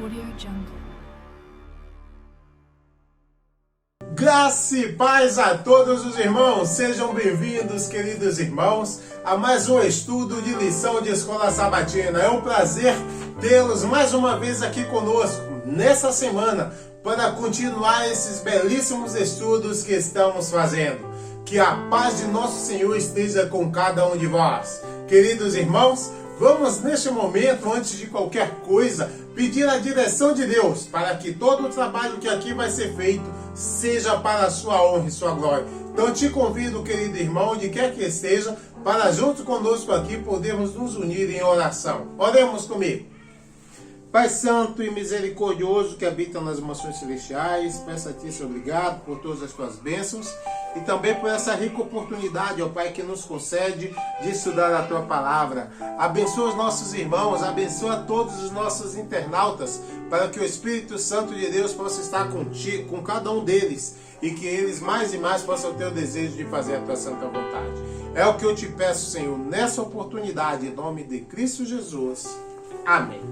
Audio Jungle. Graça e paz a todos os irmãos, sejam bem-vindos, queridos irmãos, a mais um estudo de lição de Escola Sabatina. É um prazer tê-los mais uma vez aqui conosco, nessa semana, para continuar esses belíssimos estudos que estamos fazendo. Que a paz de nosso Senhor esteja com cada um de vós. Queridos irmãos, vamos neste momento, antes de qualquer coisa, pedir a direção de Deus para que todo o trabalho que aqui vai ser feito seja para a sua honra e sua glória. Então te convido, querido irmão, onde quer que esteja, para junto conosco aqui podermos nos unir em oração. Oremos comigo. Pai Santo e misericordioso que habita nas mansões celestiais, peço a Ti, Senhor, obrigado por todas as Tuas bênçãos e também por essa rica oportunidade, ó Pai, que nos concede de estudar a Tua Palavra. Abençoa os nossos irmãos, abençoa todos os nossos internautas, para que o Espírito Santo de Deus possa estar contigo, com cada um deles, e que eles mais e mais possam ter o desejo de fazer a Tua santa vontade. É o que eu te peço, Senhor, nessa oportunidade, em nome de Cristo Jesus. Amém.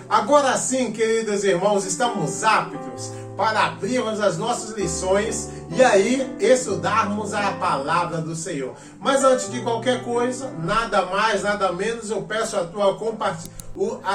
Agora sim, queridos irmãos, estamos aptos para abrirmos as nossas lições e aí estudarmos a palavra do Senhor. Mas antes de qualquer coisa, nada mais, nada menos, eu peço a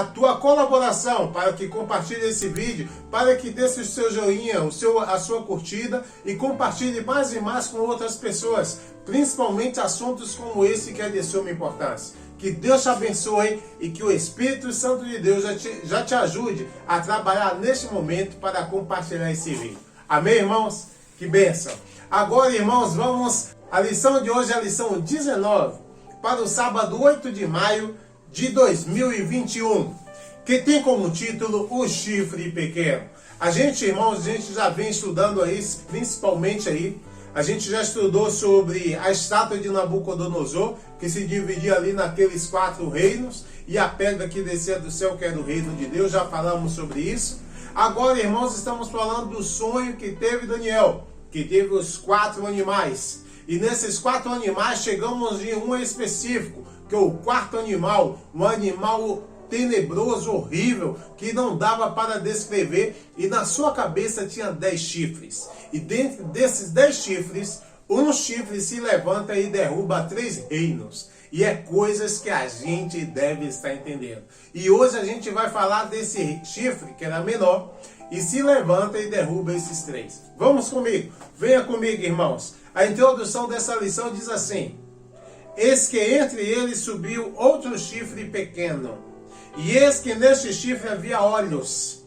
tua colaboração para que compartilhe esse vídeo, para que deixe o seu joinha, a sua curtida e compartilhe mais e mais com outras pessoas, principalmente assuntos como esse que é de suma importância. Que Deus te abençoe e que o Espírito Santo de Deus já te ajude a trabalhar neste momento para compartilhar esse vídeo. Amém, irmãos? Que bênção! Agora, irmãos, a lição de hoje é a lição 19, para o sábado 8 de maio de 2021, que tem como título O Chifre Pequeno. A gente, irmãos, já vem estudando aí, principalmente aí, a gente já estudou sobre a estátua de Nabucodonosor, que se dividia ali naqueles 4 reinos, e a pedra que descia do céu, que era o reino de Deus, já falamos sobre isso. Agora, irmãos, estamos falando do sonho que teve Daniel, que teve os 4 animais. E nesses 4 animais chegamos em um específico, que é o 4º animal, um animal tenebroso, horrível, que não dava para descrever, e na sua cabeça tinha 10 chifres. E dentro desses 10 chifres, um chifre se levanta e derruba 3 reinos. E é coisas que a gente deve estar entendendo. E hoje a gente vai falar desse chifre, que era menor, e se levanta e derruba esses 3. Vamos comigo, venha comigo, irmãos. A introdução dessa lição diz assim: eis que entre eles subiu outro chifre pequeno, e eis que neste chifre havia olhos,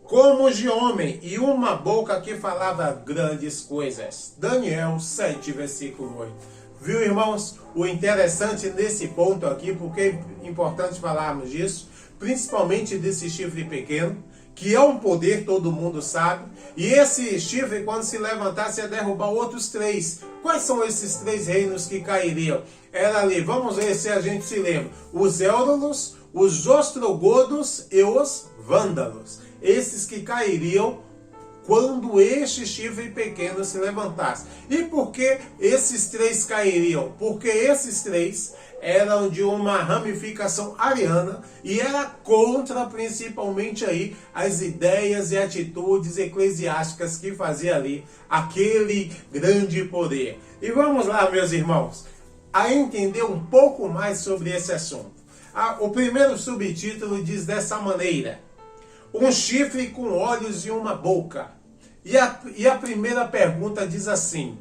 como de homem, e uma boca que falava grandes coisas. Daniel 7, versículo 8. Viu, irmãos? O interessante nesse ponto aqui, porque é importante falarmos disso, principalmente desse chifre pequeno, que é um poder, todo mundo sabe, e esse chifre, quando se levantasse, ia derrubar outros 3. Quais são esses 3 reinos que cairiam? Era ali, vamos ver se a gente se lembra, os Éudalos, os ostrogodos e os vândalos. Esses que cairiam quando este chifre pequeno se levantasse. E por que esses 3 cairiam? Porque esses 3 eram de uma ramificação ariana e era contra principalmente aí as ideias e atitudes eclesiásticas que fazia ali aquele grande poder. E vamos lá, meus irmãos, a entender um pouco mais sobre esse assunto. O primeiro subtítulo diz dessa maneira: um chifre com olhos e uma boca. E a primeira pergunta diz assim: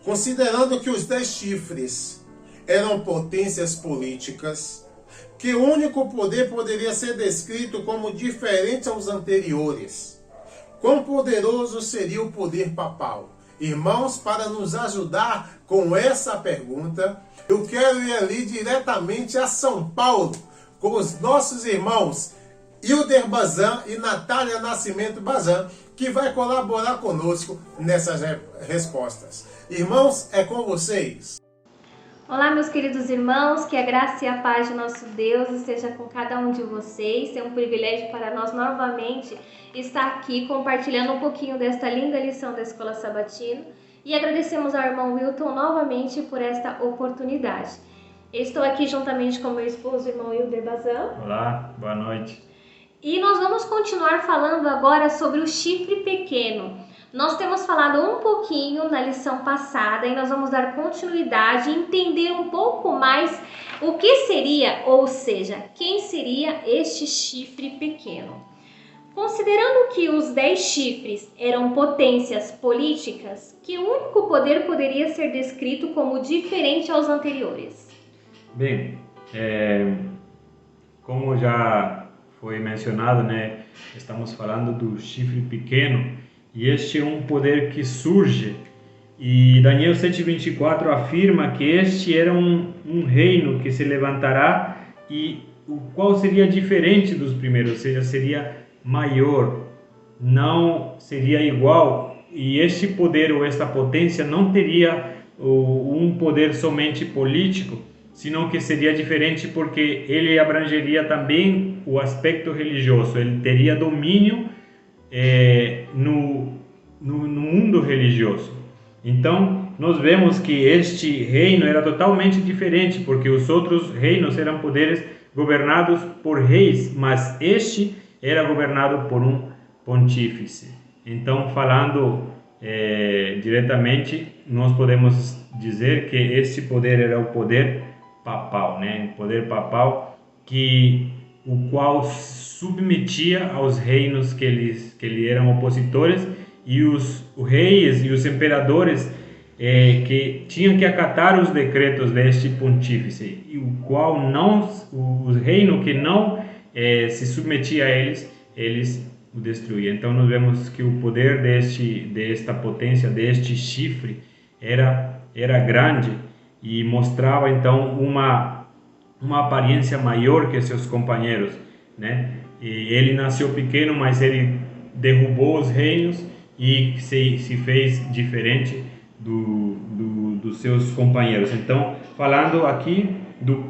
considerando que os 10 chifres eram potências políticas, que o único poder poderia ser descrito como diferente aos anteriores, quão poderoso seria o poder papal? Irmãos, para nos ajudar com essa pergunta, eu quero ir ali diretamente a São Paulo, com os nossos irmãos Hilder Bazan e Natália Nascimento Bazan, que vai colaborar conosco nessas respostas. Irmãos, é com vocês. Olá, meus queridos irmãos, que a graça e a paz de nosso Deus esteja com cada um de vocês. É um privilégio para nós novamente estar aqui compartilhando um pouquinho desta linda lição da Escola Sabatina e agradecemos ao irmão Wilton novamente por esta oportunidade. Eu estou aqui juntamente com meu esposo, o irmão Hilder Bazan. Olá, boa noite. E nós vamos continuar falando agora sobre o chifre pequeno. Nós temos falado um pouquinho na lição passada e nós vamos dar continuidade e entender um pouco mais o que seria, ou seja, quem seria este chifre pequeno. Considerando que os 10 chifres eram potências políticas, que único poder poderia ser descrito como diferente aos anteriores? Bem, como já foi mencionado, né, estamos falando do chifre pequeno e este é um poder que surge e Daniel 7:24 afirma que este era um reino que se levantará e o qual seria diferente dos primeiros, ou seja, seria maior, não seria igual e este poder ou esta potência não teria um poder somente político, senão que seria diferente porque ele abrangeria também o aspecto religioso, ele teria domínio no mundo religioso. Então, nós vemos que este reino era totalmente diferente, porque os outros reinos eram poderes governados por reis, mas este era governado por um pontífice. Então, falando diretamente, nós podemos dizer que este poder era o poder papal, né? O poder papal o qual submetia aos reinos que lhe eram opositores e os reis e os imperadores que tinham que acatar os decretos deste pontífice, e o qual o reino que não se submetia a eles o destruía. Então nós vemos que o poder desta potência, deste chifre, era grande e mostrava então uma aparência maior que seus companheiros, né? E ele nasceu pequeno, mas ele derrubou os reinos e se fez diferente dos seus companheiros. Então, falando aqui do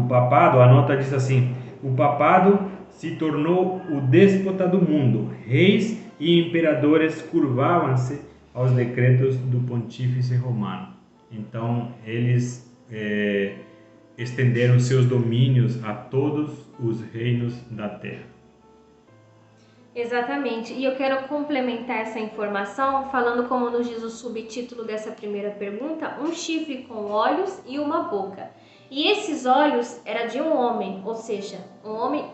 papado, a nota diz assim: o papado se tornou o déspota do mundo. Reis e imperadores curvavam-se aos decretos do pontífice romano. Então, eles estenderam seus domínios a todos os reinos da terra. Exatamente, e eu quero complementar essa informação falando, como nos diz o subtítulo dessa primeira pergunta, um chifre com olhos e uma boca. E esses olhos era de um homem, ou seja, um homem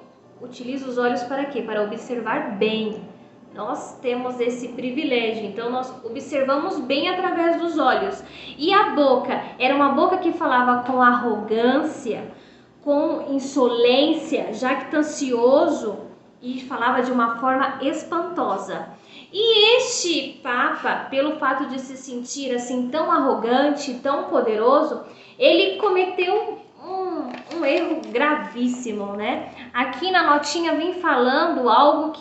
utiliza os olhos para quê? Para observar bem. Nós temos esse privilégio, então nós observamos bem através dos olhos. E a boca era uma boca que falava com arrogância, com insolência, jactancioso, e falava de uma forma espantosa. E este Papa, pelo fato de se sentir assim tão arrogante, tão poderoso, ele cometeu um erro gravíssimo, né? Aqui na notinha vem falando algo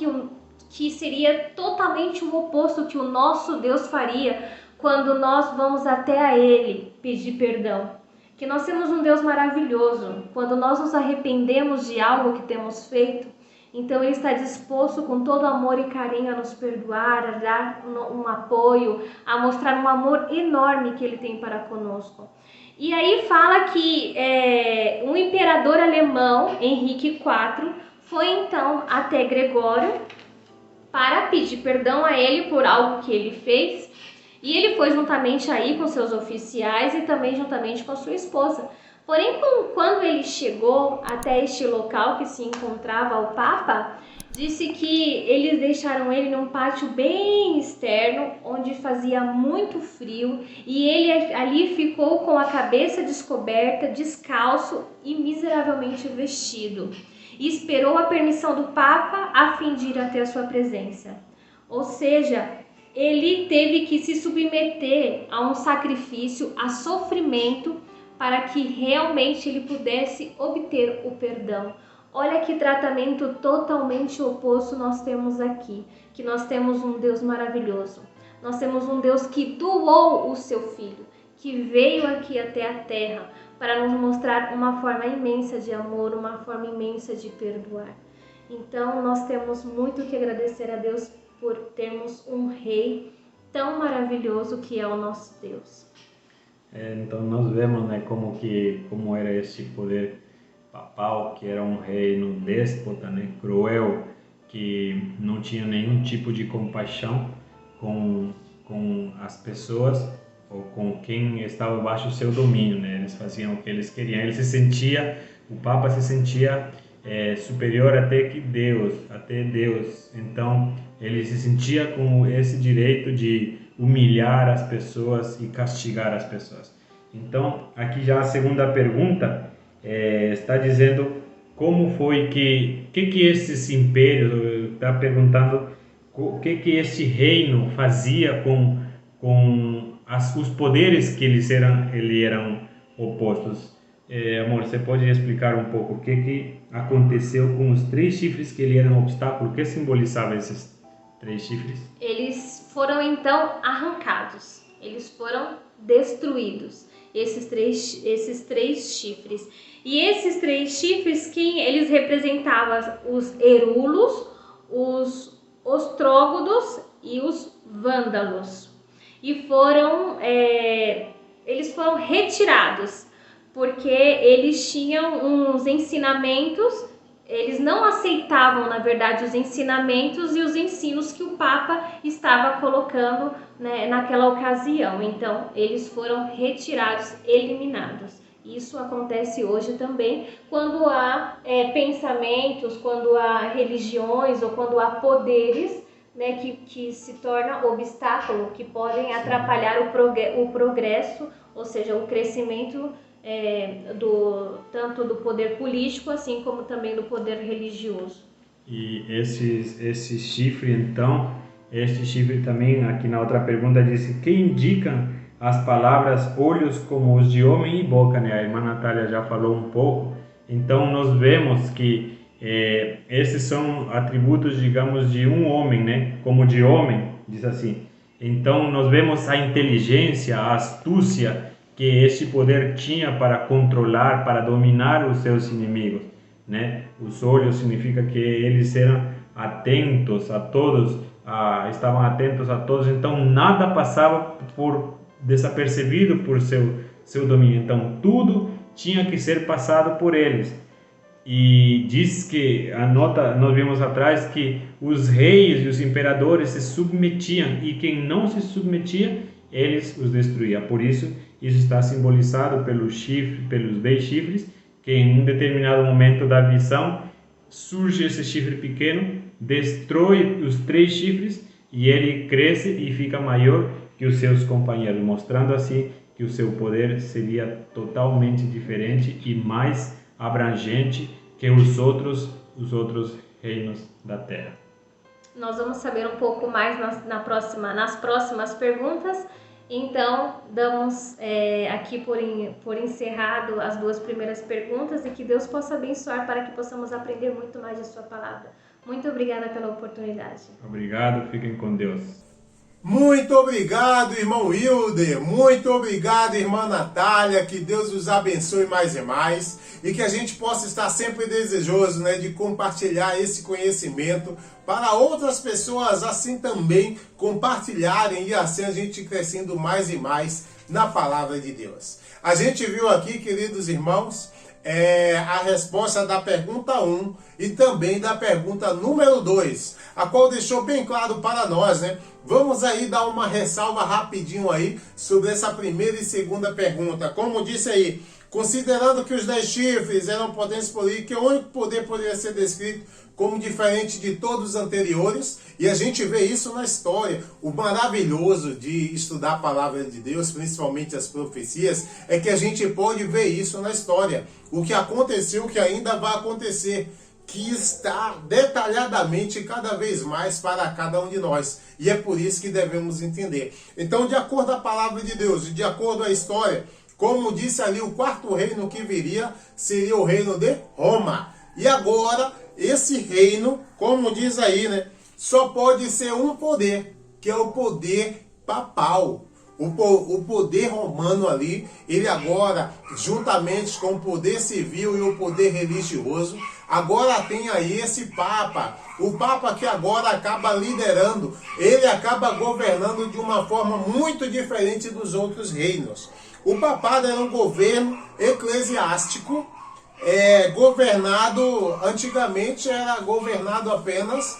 que seria totalmente o oposto que o nosso Deus faria quando nós vamos até a Ele pedir perdão. Que nós temos um Deus maravilhoso. Quando nós nos arrependemos de algo que temos feito, então Ele está disposto com todo amor e carinho a nos perdoar, a dar um apoio, a mostrar um amor enorme que Ele tem para conosco. E aí fala que um imperador alemão, Henrique IV, foi então até Gregório para pedir perdão a ele por algo que ele fez. E ele foi juntamente aí com seus oficiais e também juntamente com a sua esposa. Porém, quando ele chegou até este local que se encontrava o Papa, disse que eles deixaram ele num pátio bem externo, onde fazia muito frio, e ele ali ficou com a cabeça descoberta, descalço e miseravelmente vestido. E esperou a permissão do Papa a fim de ir até a sua presença. Ou seja, ele teve que se submeter a um sacrifício, a sofrimento, para que realmente ele pudesse obter o perdão. Olha que tratamento totalmente oposto nós temos aqui, que nós temos um Deus maravilhoso. Nós temos um Deus que doou o seu Filho, que veio aqui até a terra para nos mostrar uma forma imensa de amor, uma forma imensa de perdoar. Então nós temos muito que agradecer a Deus por termos um Rei tão maravilhoso que é o nosso Deus. Então nós vemos, né, como era esse poder papal, que era um reino déspota, né, cruel, que não tinha nenhum tipo de compaixão com as pessoas ou com quem estava baixo do seu domínio, né? Eles faziam o que eles queriam. O Papa se sentia superior até Deus. Então ele se sentia com esse direito de humilhar as pessoas e castigar as pessoas. Então aqui já a segunda pergunta está dizendo como foi que esses impérios, está perguntando o que esse reino fazia com os poderes que eles eram opostos. Amor, você pode explicar um pouco o que aconteceu com os 3 chifres que ele eram um obstáculo? O que simbolizavam esses 3 chifres? Eles foram então arrancados, eles foram destruídos, esses três chifres. E esses 3 chifres, eles representavam os Herúluos, os Ostrógodos e os Vândalos. E eles foram retirados, porque eles tinham uns ensinamentos, eles não aceitavam, na verdade, os ensinamentos e os ensinos que o Papa estava colocando, né, naquela ocasião. Então, eles foram retirados, eliminados. Isso acontece hoje também, quando há pensamentos, quando há religiões ou quando há poderes, né, que se tornam obstáculo, que podem atrapalhar o progresso, ou seja, o crescimento tanto do poder político, assim como também do poder religioso. E esse chifre, então, este chifre também, aqui na outra pergunta, disse que indicam as palavras olhos como os de homem e boca, né? A irmã Natália já falou um pouco. Então, nós vemos que esses são atributos, digamos, de um homem, né? Como de homem, diz assim. Então, nós vemos a inteligência, a astúcia que este poder tinha para controlar, para dominar os seus inimigos, né? Os olhos significa que eles eram atentos a todos, estavam atentos a todos, então nada passava desapercebido por seu domínio. Então tudo tinha que ser passado por eles. E diz que, nós vimos atrás que os reis e os imperadores se submetiam, e quem não se submetia, eles os destruíam. Por isso está simbolizado pelos 10 chifres, que em um determinado momento da visão surge esse chifre pequeno, destrói os 3 chifres e ele cresce e fica maior que os seus companheiros, mostrando assim que o seu poder seria totalmente diferente e mais abrangente que os outros reinos da Terra. Nós vamos saber um pouco mais nas próximas perguntas. Então, damos aqui por encerrado as 2 primeiras perguntas, e que Deus possa abençoar para que possamos aprender muito mais de sua palavra. Muito obrigada pela oportunidade. Obrigado, fiquem com Deus. Muito obrigado, irmão Wilder. Muito obrigado, irmã Natália. Que Deus os abençoe mais e mais. E que a gente possa estar sempre desejoso, né, de compartilhar esse conhecimento para outras pessoas assim também compartilharem, e assim a gente crescendo mais e mais na palavra de Deus. A gente viu aqui, queridos irmãos, a resposta da pergunta 1 e também da pergunta número 2, a qual deixou bem claro para nós, né? Vamos aí dar uma ressalva rapidinho aí sobre essa primeira e segunda pergunta. Como disse aí, considerando que os 10 chifres eram potentes políticos, que o único poder poderia ser descrito como diferente de todos os anteriores, e a gente vê isso na história. O maravilhoso de estudar a palavra de Deus, principalmente as profecias, é que a gente pode ver isso na história. O que aconteceu, o que ainda vai acontecer, que está detalhadamente cada vez mais para cada um de nós. E é por isso que devemos entender. Então, de acordo com a palavra de Deus e de acordo com a história, como disse ali, o 4º reino que viria seria o reino de Roma. E agora, esse reino, como diz aí, né, só pode ser um poder, que é o poder papal. O poder romano ali, ele agora, juntamente com o poder civil e o poder religioso, agora tem aí esse Papa. O Papa que agora acaba liderando, ele acaba governando de uma forma muito diferente dos outros reinos. O papado era um governo eclesiástico, governado, antigamente era governado apenas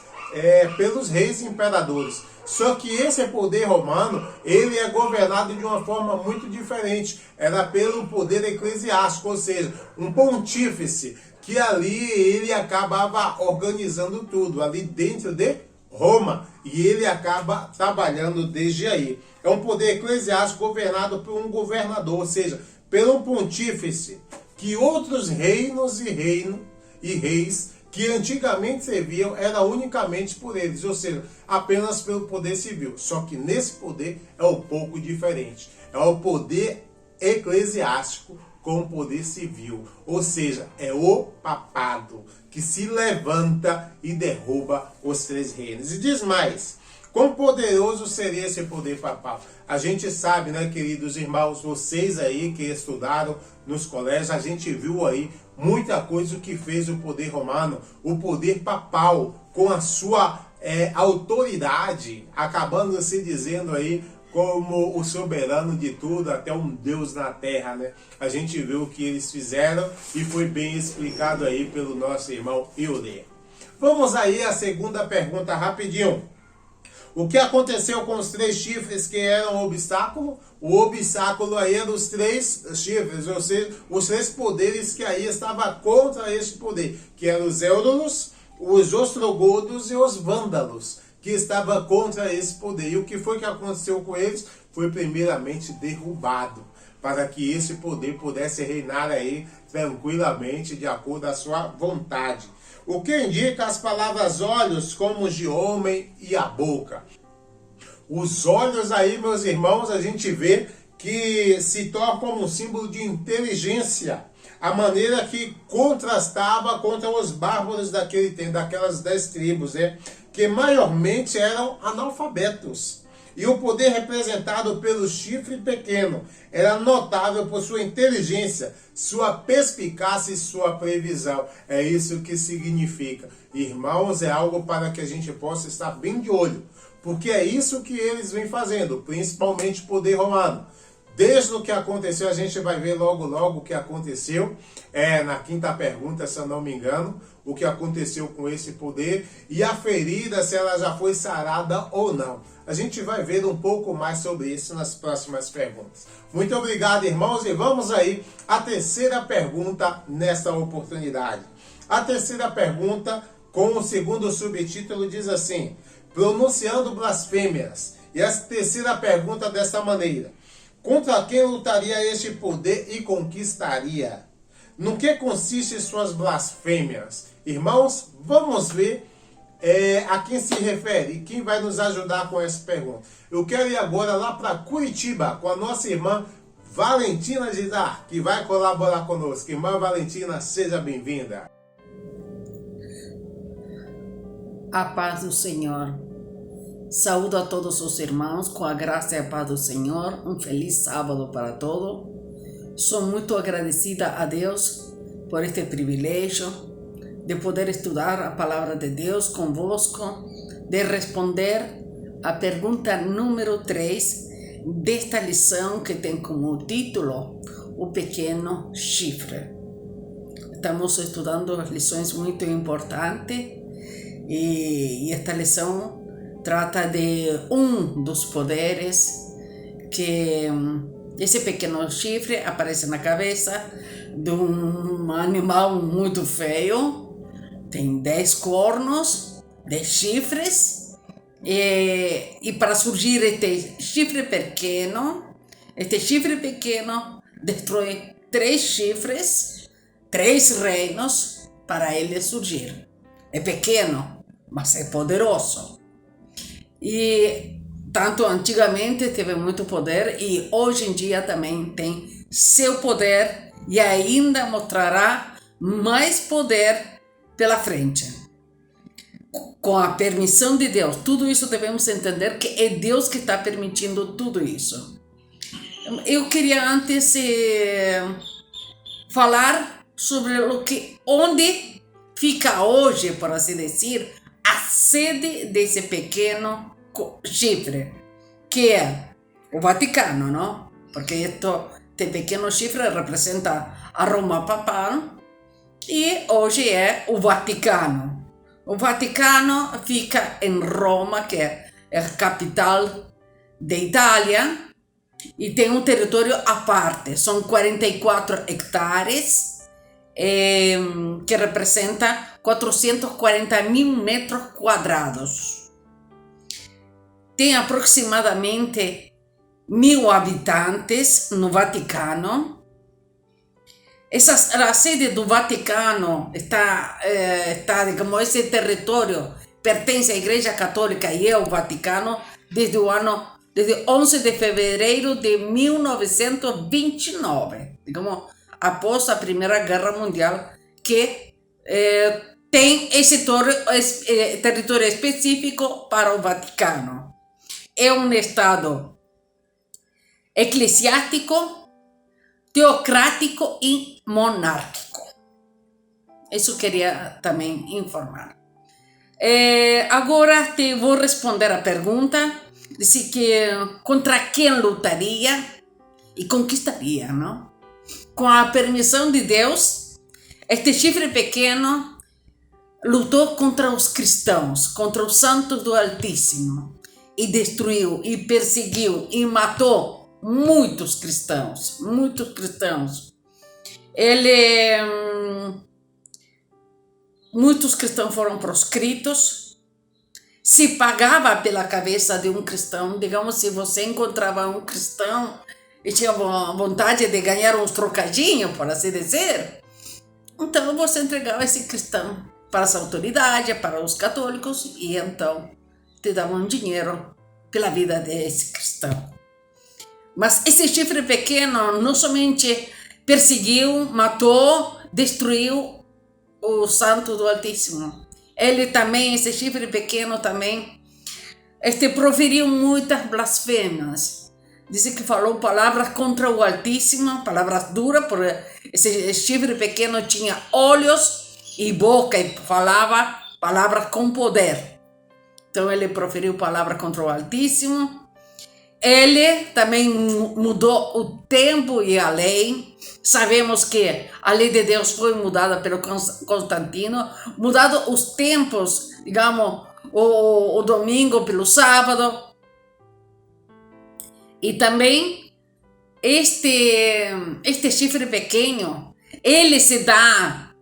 pelos reis e imperadores. Só que esse poder romano, ele é governado de uma forma muito diferente. Era pelo poder eclesiástico, ou seja, um pontífice, que ali ele acabava organizando tudo, ali dentro de Roma. E ele acaba trabalhando desde aí. É um poder eclesiástico governado por um governador, ou seja, pelo pontífice, que outros reinos e reis que antigamente serviam era unicamente por eles, ou seja, apenas pelo poder civil. Só que nesse poder é um pouco diferente. É o poder eclesiástico com o poder civil, ou seja, é o papado que se levanta e derruba os três reinos. E diz mais, quão poderoso seria esse poder papal? A gente sabe, né, queridos irmãos, vocês aí que estudaram nos colégios, a gente viu aí muita coisa que fez o poder romano, o poder papal, com a sua autoridade, acabando se dizendo aí como o soberano de tudo, até um Deus na terra, né? A gente viu o que eles fizeram e foi bem explicado aí pelo nosso irmão Euler. Vamos aí à segunda pergunta rapidinho. O que aconteceu com os três chifres que eram o obstáculo? O obstáculo aí era os três chifres, ou seja, os três poderes que aí estavam contra este poder, que eram os Éudolos, os ostrogodos e os vândalos, que estavam contra esse poder. E o que foi que aconteceu com eles? Foi primeiramente derrubado, para que esse poder pudesse reinar aí tranquilamente, de acordo com a sua vontade. O que indica as palavras olhos como de homem e a boca. Os olhos aí, meus irmãos, a gente vê que se torna como um símbolo de inteligência. A maneira que contrastava contra os bárbaros daquele tempo, daquelas 10 tribos, que maiormente eram analfabetos. E o poder representado pelo chifre pequeno era notável por sua inteligência, sua perspicácia e sua previsão. É isso que significa. Irmãos, é algo para que a gente possa estar bem de olho, porque é isso que eles vêm fazendo, principalmente o poder romano. Desde o que aconteceu, a gente vai ver logo o que aconteceu, na quinta pergunta, se eu não me engano, o que aconteceu com esse poder e a ferida, se ela já foi sarada ou não. A gente vai ver um pouco mais sobre isso nas próximas perguntas. Muito obrigado, irmãos, e vamos aí à terceira pergunta nesta oportunidade. A terceira pergunta, com o segundo subtítulo, diz assim: pronunciando blasfêmias. E a terceira pergunta desta maneira: contra quem lutaria este poder e conquistaria? No que consistem suas blasfêmias? Irmãos, vamos ver a quem se refere e quem vai nos ajudar com essa pergunta. Eu quero ir agora lá para Curitiba com a nossa irmã Valentina Gidar, que vai colaborar conosco. Irmã Valentina, seja bem-vinda. A paz do Senhor. Saúdo a todos os irmãos com a graça e a paz do Senhor. Um feliz sábado para todos. Sou muito agradecida a Deus por este privilégio de poder estudar a palavra de Deus convosco, de responder a pergunta número 3 desta lição que tem como título O Pequeno Chifre. Estamos estudando lições muito importantes e esta lição trata de um dos poderes que esse pequeno chifre aparece na cabeça de um animal muito feio. Tem 10 cornos, 10 chifres, e para surgir este chifre pequeno destrói 3 chifres, 3 reinos para ele surgir. É pequeno, mas é poderoso. E tanto antigamente teve muito poder e hoje em dia também tem seu poder e ainda mostrará mais poder pela frente. Com a permissão de Deus, tudo isso devemos entender que é Deus que está permitindo tudo isso. Eu queria antes falar sobre onde fica hoje, por assim dizer, a sede desse pequeno chifre, que é o Vaticano, não? Porque este pequeno chifre representa a Roma papal E hoje é o Vaticano. O Vaticano fica em Roma, que é a capital da Itália, e tem um território à parte. São 44 hectares, que representa 440 mil metros quadrados. Tem aproximadamente 1.000 habitantes no Vaticano. A sede do Vaticano está, digamos, esse território pertence à Igreja Católica e ao Vaticano desde 11 de fevereiro de 1929, digamos, após a Primeira Guerra Mundial, que tem esse território específico para o Vaticano. É um Estado eclesiástico, teocrático e monárquico. Isso queria também informar. Agora te vou responder a pergunta. Disse que contra quem lutaria e conquistaria, não? Com a permissão de Deus, este chifre pequeno lutou contra os cristãos, contra os santos do Altíssimo, e destruiu, e perseguiu, e matou muitos cristãos, muitos cristãos foram proscritos. Se pagava pela cabeça de um cristão. Digamos, se você encontrava um cristão e tinha vontade de ganhar uns trocadinhos, por assim dizer, então você entregava esse cristão para as autoridades, para os católicos, e então te davam dinheiro pela vida desse cristão. Mas esse chifre pequeno não somente perseguiu, matou, destruiu o santo do Altíssimo. Ele também, esse chifre pequeno também, proferiu muitas blasfêmias. Diz que falou palavras contra o Altíssimo, palavras duras, porque esse chifre pequeno tinha olhos e boca e falava palavras com poder. Então ele proferiu palavras contra o Altíssimo. Ele também mudou o tempo e a lei. Sabemos que a lei de Deus foi mudada pelo Constantino, mudado os tempos, digamos, o domingo pelo sábado. E também este chifre pequeno, ele se dá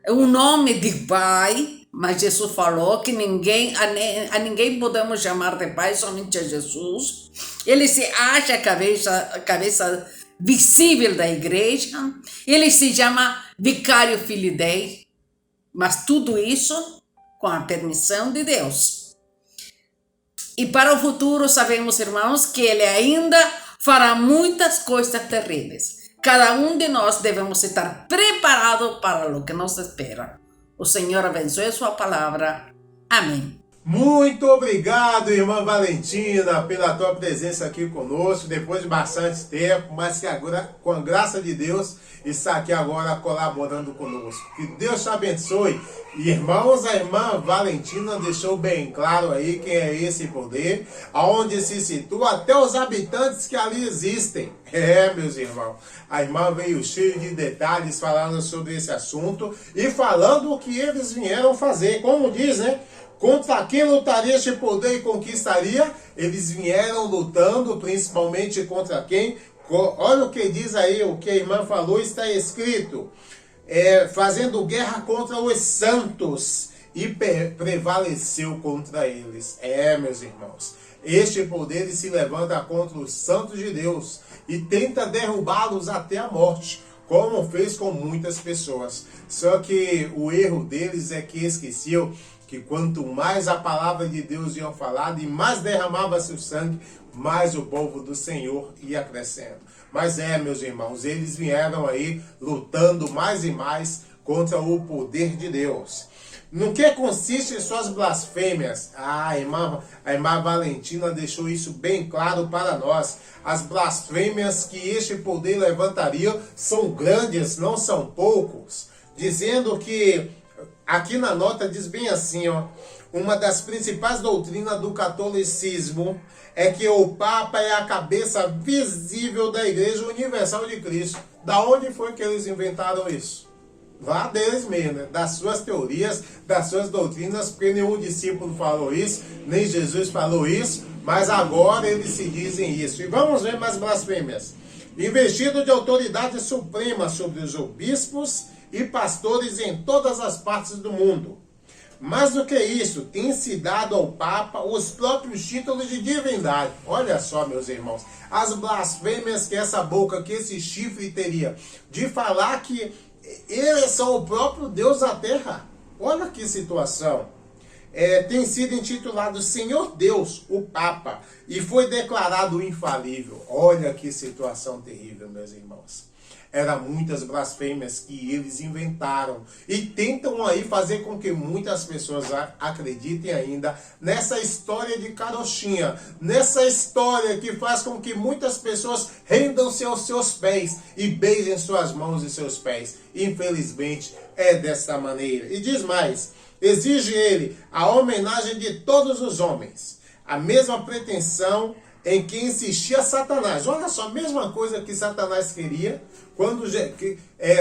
o nome de pai, mas Jesus falou que a ninguém podemos chamar de pai, somente a Jesus. Ele se acha a cabeça visível da igreja, ele se chama Vicário Filidei, mas tudo isso com a permissão de Deus. E para o futuro sabemos, irmãos, que ele ainda fará muitas coisas terríveis. Cada um de nós devemos estar preparado para o que nos espera. O Senhor abençoe sua palavra. Amém. Muito obrigado, irmã Valentina, pela tua presença aqui conosco, depois de bastante tempo, mas que agora, com a graça de Deus, está aqui agora colaborando conosco. Que Deus te abençoe. Irmãos, a irmã Valentina deixou bem claro aí quem é esse poder, aonde se situa, até os habitantes que ali existem. Meus irmãos, a irmã veio cheia de detalhes falando sobre esse assunto e falando o que eles vieram fazer, como diz, né? Contra quem lutaria este poder e conquistaria? Eles vieram lutando, principalmente contra quem? Olha o que diz aí, o que a irmã falou, está escrito. Fazendo guerra contra os santos e prevaleceu contra eles. Meus irmãos, este poder se levanta contra os santos de Deus e tenta derrubá-los até a morte, como fez com muitas pessoas. Só que o erro deles é que esqueciam que quanto mais a palavra de Deus iam falar e mais derramava-se o sangue, mais o povo do Senhor ia crescendo. Mas meus irmãos, eles vieram aí lutando mais e mais contra o poder de Deus. No que consistem suas blasfêmias? A irmã Valentina deixou isso bem claro para nós. As blasfêmias que este poder levantaria são grandes, não são poucos. Dizendo que, aqui na nota diz bem assim, ó, uma das principais doutrinas do catolicismo é que o Papa é a cabeça visível da Igreja Universal de Cristo. Da onde foi que eles inventaram isso? lá deles mesmo, né? Das suas teorias, das suas doutrinas, porque nenhum discípulo falou isso, nem Jesus falou isso, mas agora eles se dizem isso. E vamos ver mais blasfêmias. Investido de autoridade suprema sobre os bispos e pastores em todas as partes do mundo. Mais do que isso, tem se dado ao Papa os próprios títulos de divindade. Olha só, meus irmãos, as blasfêmias que essa boca, que esse chifre teria, de falar que eles são o próprio Deus da terra. Olha que situação. Tem sido intitulado Senhor Deus, o Papa, e foi declarado infalível. Olha que situação terrível, meus irmãos. Eram muitas blasfêmias que eles inventaram e tentam aí fazer com que muitas pessoas acreditem ainda nessa história de carochinha, nessa história que faz com que muitas pessoas rendam-se aos seus pés e beijem suas mãos e seus pés. Infelizmente é desta maneira. E diz mais, exige ele a homenagem de todos os homens, a mesma pretensão em que insistia Satanás. Olha só, a mesma coisa que Satanás queria, quando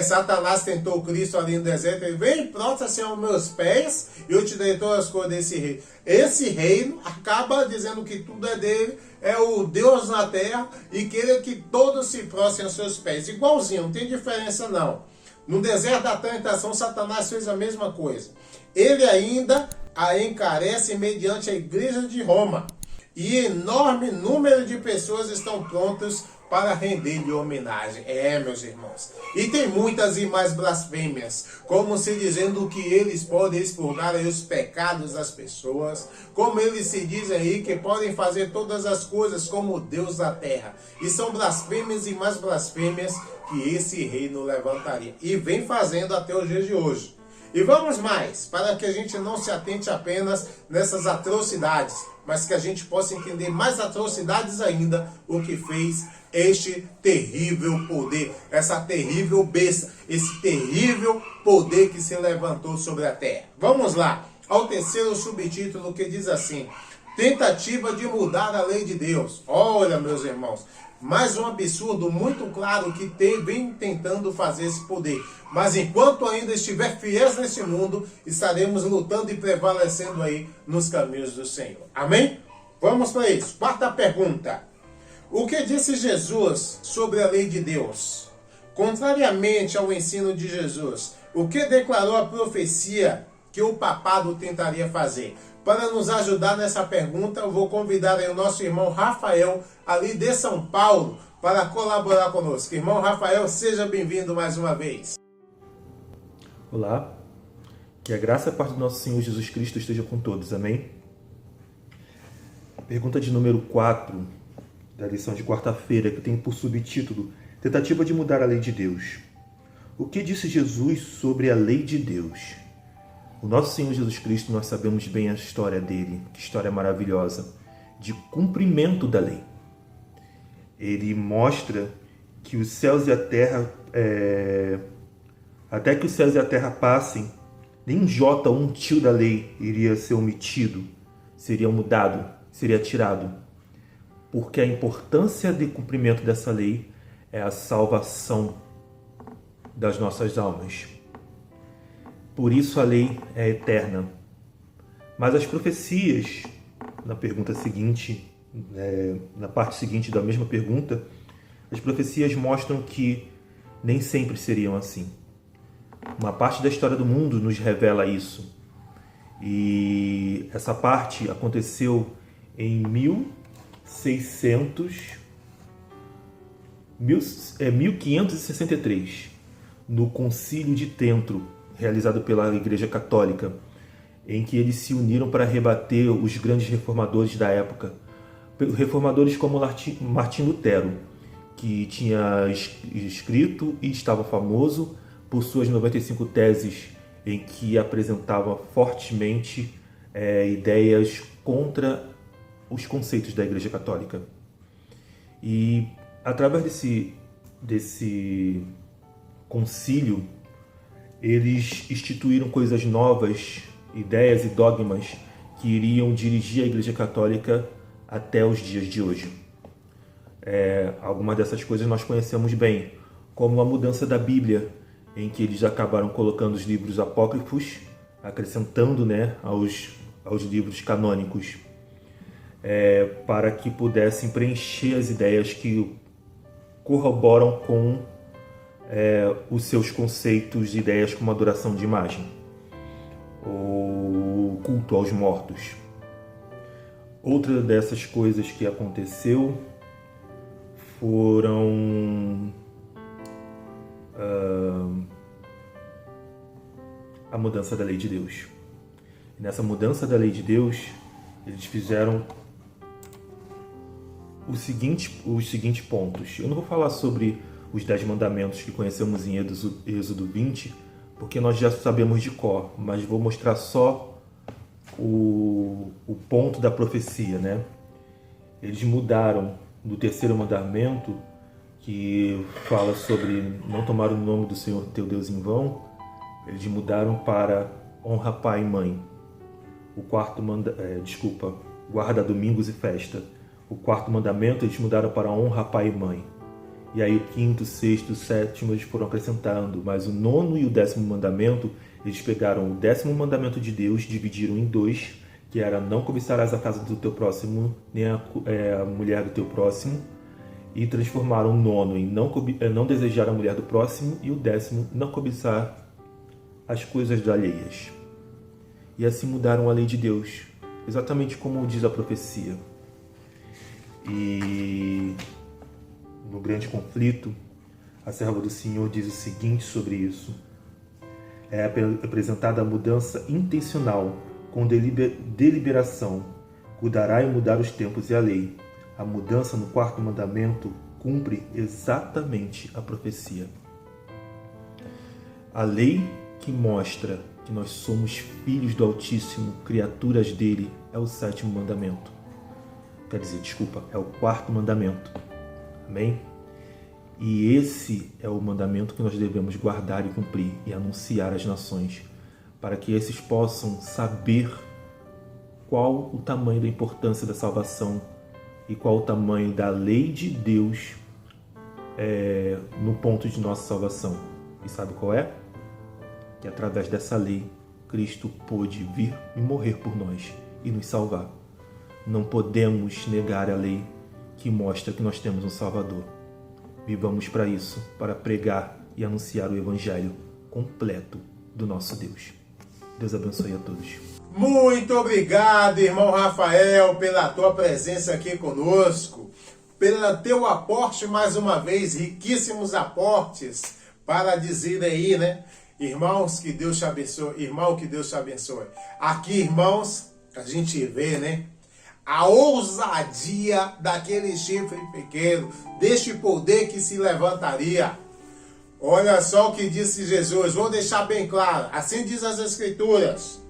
Satanás tentou Cristo ali no deserto, ele vem, prostra-se aos meus pés, e eu te dei todas as coisas desse reino. Esse reino acaba dizendo que tudo é dele, é o Deus na terra, e queria que todos se prostrem aos seus pés. Igualzinho, não tem diferença não. No deserto da tentação, Satanás fez a mesma coisa. Ele ainda a encarece mediante a igreja de Roma. E enorme número de pessoas estão prontas para render-lhe homenagem. Meus irmãos. E tem muitas e mais blasfêmias, como se dizendo que eles podem expurgar aí os pecados das pessoas, como eles se dizem aí que podem fazer todas as coisas como o Deus da terra. E são blasfêmias e mais blasfêmias que esse reino levantaria. E vem fazendo até os dias de hoje. E vamos mais, para que a gente não se atente apenas nessas atrocidades, mas que a gente possa entender mais atrocidades ainda, o que fez este terrível poder, essa terrível besta, esse terrível poder que se levantou sobre a terra. Vamos lá, ao terceiro subtítulo, que diz assim: tentativa de mudar a lei de Deus. Olha, meus irmãos, mais um absurdo muito claro que vem tentando fazer esse poder. Mas enquanto ainda estiver fiéis nesse mundo, estaremos lutando e prevalecendo aí nos caminhos do Senhor. Amém? Vamos para isso. Quarta pergunta. O que disse Jesus sobre a lei de Deus? Contrariamente ao ensino de Jesus, o que declarou a profecia que o papado tentaria fazer? Para nos ajudar nessa pergunta, eu vou convidar aí o nosso irmão Rafael, ali de São Paulo, para colaborar conosco. Irmão Rafael, seja bem-vindo mais uma vez. Olá, que a graça e a paz do nosso Senhor Jesus Cristo esteja com todos, amém? Pergunta de número 4, da lição de quarta-feira, que tem por subtítulo Tentativa de mudar a lei de Deus. O que disse Jesus sobre a lei de Deus? O nosso Senhor Jesus Cristo, nós sabemos bem a história dele, que história maravilhosa, de cumprimento da lei. Ele mostra que os céus e a terra, até que os céus e a terra passem, nem um jota ou um tio da lei iria ser omitido, seria mudado, seria tirado. Porque a importância de cumprimento dessa lei é a salvação das nossas almas. Por isso a lei é eterna. Mas as profecias, na pergunta seguinte, na parte seguinte da mesma pergunta, as profecias mostram que nem sempre seriam assim. Uma parte da história do mundo nos revela isso. E essa parte aconteceu em 1563, no Concílio de Trento, realizado pela Igreja Católica, em que eles se uniram para rebater os grandes reformadores da época. Reformadores como Martim Lutero, que tinha escrito e estava famoso por suas 95 teses, em que apresentava fortemente ideias contra os conceitos da Igreja Católica. E através desse concílio, eles instituíram coisas novas, ideias e dogmas que iriam dirigir a Igreja Católica até os dias de hoje. Algumas dessas coisas nós conhecemos bem, como a mudança da Bíblia em que eles acabaram colocando os livros apócrifos, acrescentando, né, aos livros canônicos, para que pudessem preencher as ideias que corroboram com os seus conceitos de ideias como adoração de imagem, ou culto aos mortos. Outra dessas coisas que aconteceu foram a mudança da lei de Deus. E nessa mudança da lei de Deus, eles fizeram os seguintes pontos. Eu não vou falar sobre os 10 mandamentos que conhecemos em Êxodo 20, porque nós já sabemos de cor, mas vou mostrar só o ponto da profecia, né? Eles mudaram do terceiro mandamento, que fala sobre não tomar o nome do Senhor teu Deus em vão. Eles mudaram para honra pai e mãe. O quarto guarda domingos e festa. O quarto mandamento eles mudaram para honra pai e mãe. E aí o quinto, sexto, sétimo eles foram acrescentando. Mas o nono e o 10º mandamento, eles pegaram o 10º mandamento de Deus, dividiram em 2, que era não cobiçarás a casa do teu próximo, nem a mulher do teu próximo, e transformaram o nono em não desejar a mulher do próximo, e o 10º não cobiçar as coisas alheias. E assim mudaram a lei de Deus, exatamente como diz a profecia. E no grande conflito, a serva do Senhor diz o seguinte sobre isso: é apresentada a mudança intencional, com deliberação, cuidará em mudar os tempos e a lei. A mudança no quarto mandamento cumpre exatamente a profecia. A lei que mostra que nós somos filhos do Altíssimo, criaturas dele, é o 7º mandamento. É o quarto mandamento. Amém? E esse é o mandamento que nós devemos guardar e cumprir e anunciar às nações, para que esses possam saber qual o tamanho da importância da salvação e qual o tamanho da lei de Deus no ponto de nossa salvação. E sabe qual é? Que através dessa lei, Cristo pôde vir e morrer por nós e nos salvar. Não podemos negar a lei que mostra que nós temos um Salvador. Vivamos para isso, para pregar e anunciar o Evangelho completo do nosso Deus. Deus abençoe a todos. Muito obrigado, irmão Rafael, pela tua presença aqui conosco, pelo teu aporte mais uma vez, riquíssimos aportes para dizer aí, né? Irmãos, que Deus te abençoe. Irmão, que Deus te abençoe. Aqui, irmãos, a gente vê, né? A ousadia daquele chifre pequeno, deste poder que se levantaria. Olha só o que disse Jesus, vou deixar bem claro, assim diz as Escrituras.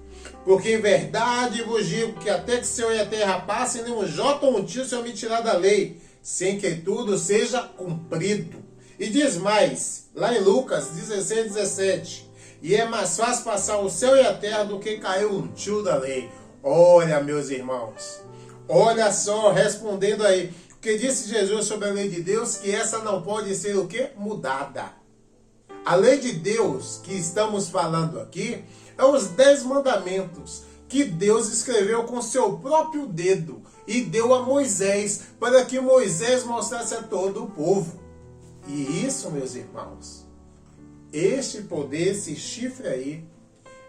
Porque em verdade vos digo que até que céu e a terra passem, nem um jota ou um tio se eu me tirar da lei, sem que tudo seja cumprido. E diz mais, lá em Lucas 16:17, e é mais fácil passar o céu e a terra do que cair um tio da lei. Olha, meus irmãos, olha só, respondendo aí, o que disse Jesus sobre a lei de Deus, que essa não pode ser o quê? Mudada. A lei de Deus que estamos falando aqui é os 10 mandamentos que Deus escreveu com seu próprio dedo e deu a Moisés para que Moisés mostrasse a todo o povo. E isso, meus irmãos, este poder, esse chifre aí,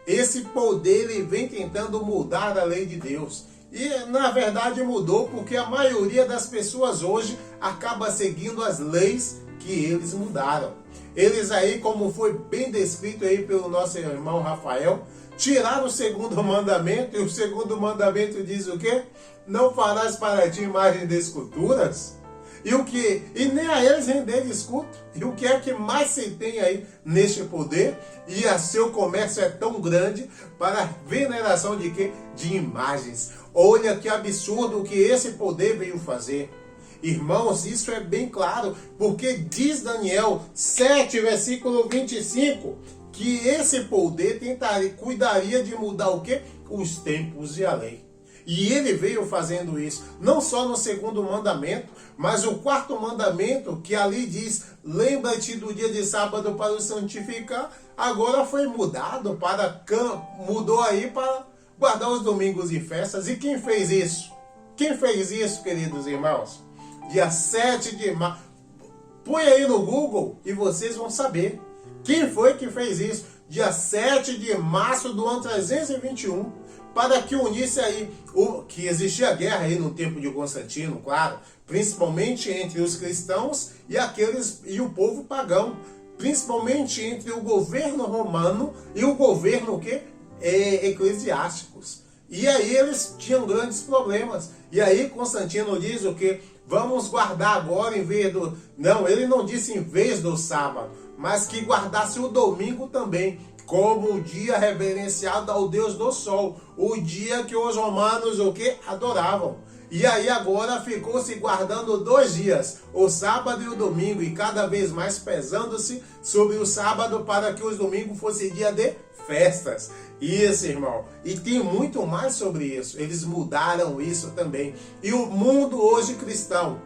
esse poder ele vem tentando mudar a lei de Deus. E na verdade mudou porque a maioria das pessoas hoje acaba seguindo as leis que eles mudaram. Eles aí, como foi bem descrito aí pelo nosso irmão Rafael, tiraram o 2º mandamento, e o 2º mandamento diz o quê? Não farás para ti imagem de esculturas. E nem a eles renderes culto. E o que é que mais se tem aí neste poder? E a seu comércio é tão grande para a veneração de quê? De imagens. Olha que absurdo que esse poder veio fazer. Irmãos, isso é bem claro, porque diz Daniel 7, versículo 25, que esse poder cuidaria de mudar o quê? Os tempos e a lei. E ele veio fazendo isso, não só no segundo mandamento, mas o quarto mandamento, que ali diz, lembra-te do dia de sábado para o santificar, agora foi mudado mudou aí para guardar os domingos e festas. E quem fez isso? Quem fez isso, queridos irmãos? Dia 7 de março. Põe aí no Google e vocês vão saber. Quem foi que fez isso? Dia 7 de março do ano 321, para que unisse aí, que existia guerra aí no tempo de Constantino, claro, principalmente entre os cristãos e o povo pagão, principalmente entre o governo romano e o governo eclesiásticos. E aí eles tinham grandes problemas. E aí Constantino diz o que? Vamos guardar agora em vez do... Não, ele não disse em vez do sábado, mas que guardasse o domingo também, como o dia reverenciado ao Deus do Sol, o dia que os romanos adoravam. E aí agora ficou se guardando 2 dias, o sábado e o domingo, e cada vez mais pesando-se sobre o sábado para que os domingos fossem dia de festas. Isso, irmão. E tem muito mais sobre isso. Eles mudaram isso também. E o mundo hoje cristão,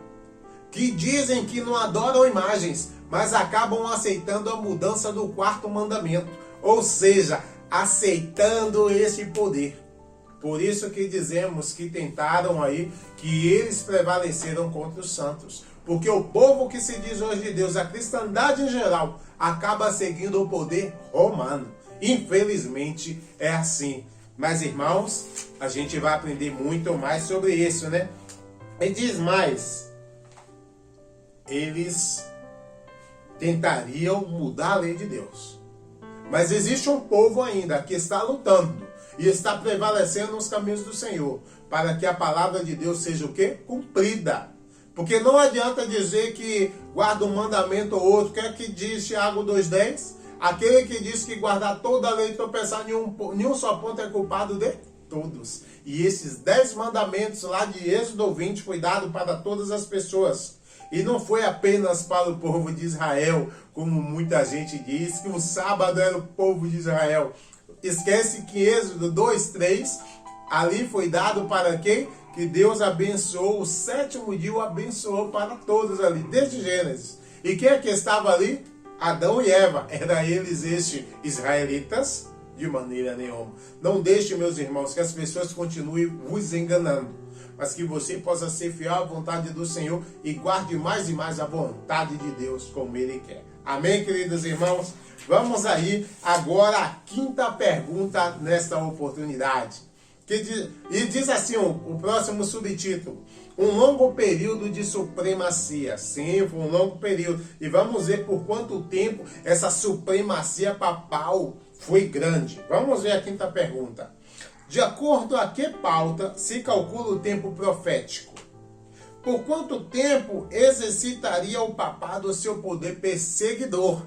que dizem que não adoram imagens, mas acabam aceitando a mudança do quarto mandamento. Ou seja, aceitando esse poder. Por isso que dizemos que tentaram aí, que eles prevaleceram contra os santos. Porque o povo que se diz hoje de Deus, a cristandade em geral, acaba seguindo o poder romano. Infelizmente é assim. Mas irmãos, a gente vai aprender muito mais sobre isso, né? E diz mais, eles tentariam mudar a lei de Deus. Mas existe um povo ainda que está lutando e está prevalecendo nos caminhos do Senhor, para que a palavra de Deus seja o quê? Cumprida. Porque não adianta dizer que guarda um mandamento ou outro. O que é que diz Tiago 2,10? Aquele que diz que guardar toda a lei e tropeçar em um só ponto é culpado de todos. E esses 10 mandamentos lá de Êxodo 20 foi dado para todas as pessoas. E não foi apenas para o povo de Israel, como muita gente diz, que o sábado era o povo de Israel. Esquece que Êxodo 2:3, ali foi dado para quem? Que Deus abençoou, o 7º dia o abençoou para todos ali, desde Gênesis. E quem é que estava ali? Adão e Eva. Era eles israelitas? De maneira nenhuma. Não deixe, meus irmãos, que as pessoas continuem vos enganando, mas que você possa ser fiel à vontade do Senhor e guarde mais e mais a vontade de Deus como Ele quer. Amém, queridos irmãos? Vamos aí agora à 5ª pergunta nesta oportunidade. E diz assim o próximo subtítulo: um longo período de supremacia. Sim, foi um longo período. E vamos ver por quanto tempo essa supremacia papal foi grande. Vamos ver a 5ª pergunta. De acordo a que pauta se calcula o tempo profético? Por quanto tempo exercitaria o papado o seu poder perseguidor?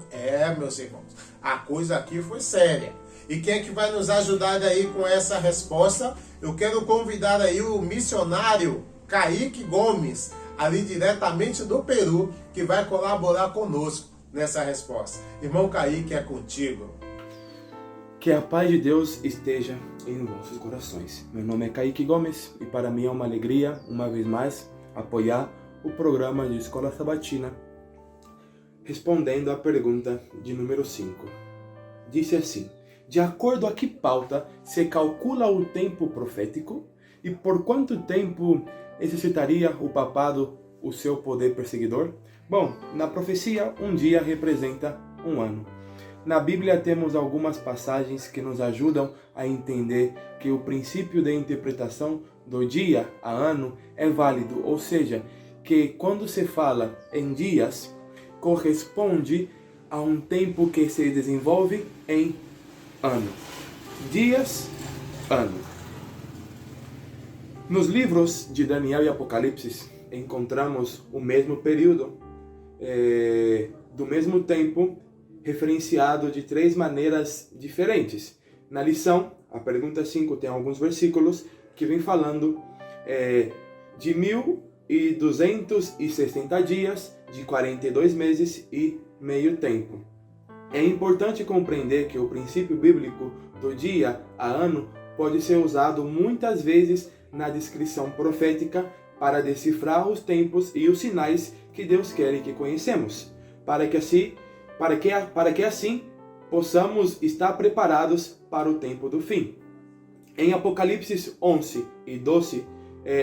Meus irmãos, a coisa aqui foi séria. E quem é que vai nos ajudar aí com essa resposta? Eu quero convidar aí o missionário Kaique Gomes, ali diretamente do Peru, que vai colaborar conosco nessa resposta. Irmão Kaique, é contigo. Que a paz de Deus esteja em vossos corações. Meu nome é Kaique Gomes e para mim é uma alegria, uma vez mais, apoiar o programa de Escola Sabatina, respondendo à pergunta de número 5. Disse assim: de acordo a que pauta se calcula o tempo profético e por quanto tempo exercitaria o papado o seu poder perseguidor? Bom, na profecia, um dia representa um ano. Na Bíblia temos algumas passagens que nos ajudam a entender que o princípio de interpretação do dia a ano é válido, ou seja, que quando se fala em dias, corresponde a um tempo que se desenvolve em ano. Dias, ano. Nos livros de Daniel e Apocalipse encontramos o mesmo período, do mesmo tempo, referenciado de 3 maneiras diferentes. Na lição, a pergunta 5 tem alguns versículos que vem falando de 1260 dias, de 42 meses e meio tempo. É importante compreender que o princípio bíblico do dia a ano pode ser usado muitas vezes na descrição profética para decifrar os tempos e os sinais que Deus quer que conhecemos, para que assim possamos estar preparados para o tempo do fim. Em Apocalipse 11 e 12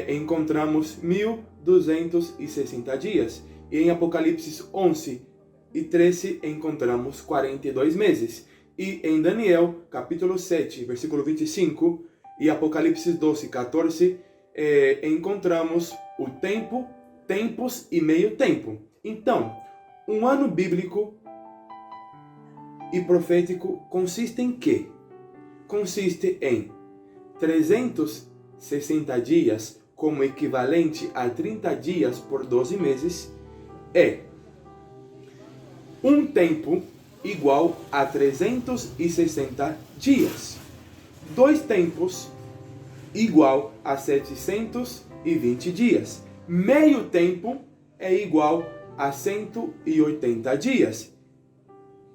encontramos 1260 dias, e em Apocalipse 11 e 13 encontramos 42 meses. E em Daniel, capítulo 7, versículo 25, e Apocalipse 12, 14, encontramos o tempo, tempos e meio tempo. Então, um ano bíblico e profético consiste em quê? Consiste em 360 dias, como equivalente a 30 dias por 12 meses, é um tempo igual a 360 dias. 2 tempos igual a 720 dias. Meio tempo é igual a 180 dias.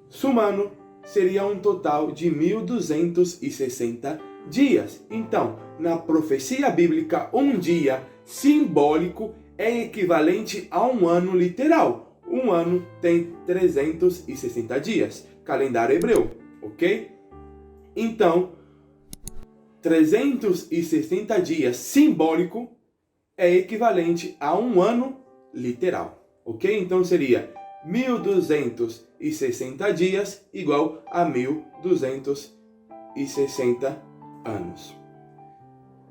Somando, seria um total de 1260 dias. Então, na profecia bíblica, um dia simbólico é equivalente a um ano literal. Um ano tem 360 dias, calendário hebreu, ok? Então, 360 dias simbólico é equivalente a um ano literal, ok? Então seria 1260 dias igual a 1260 anos,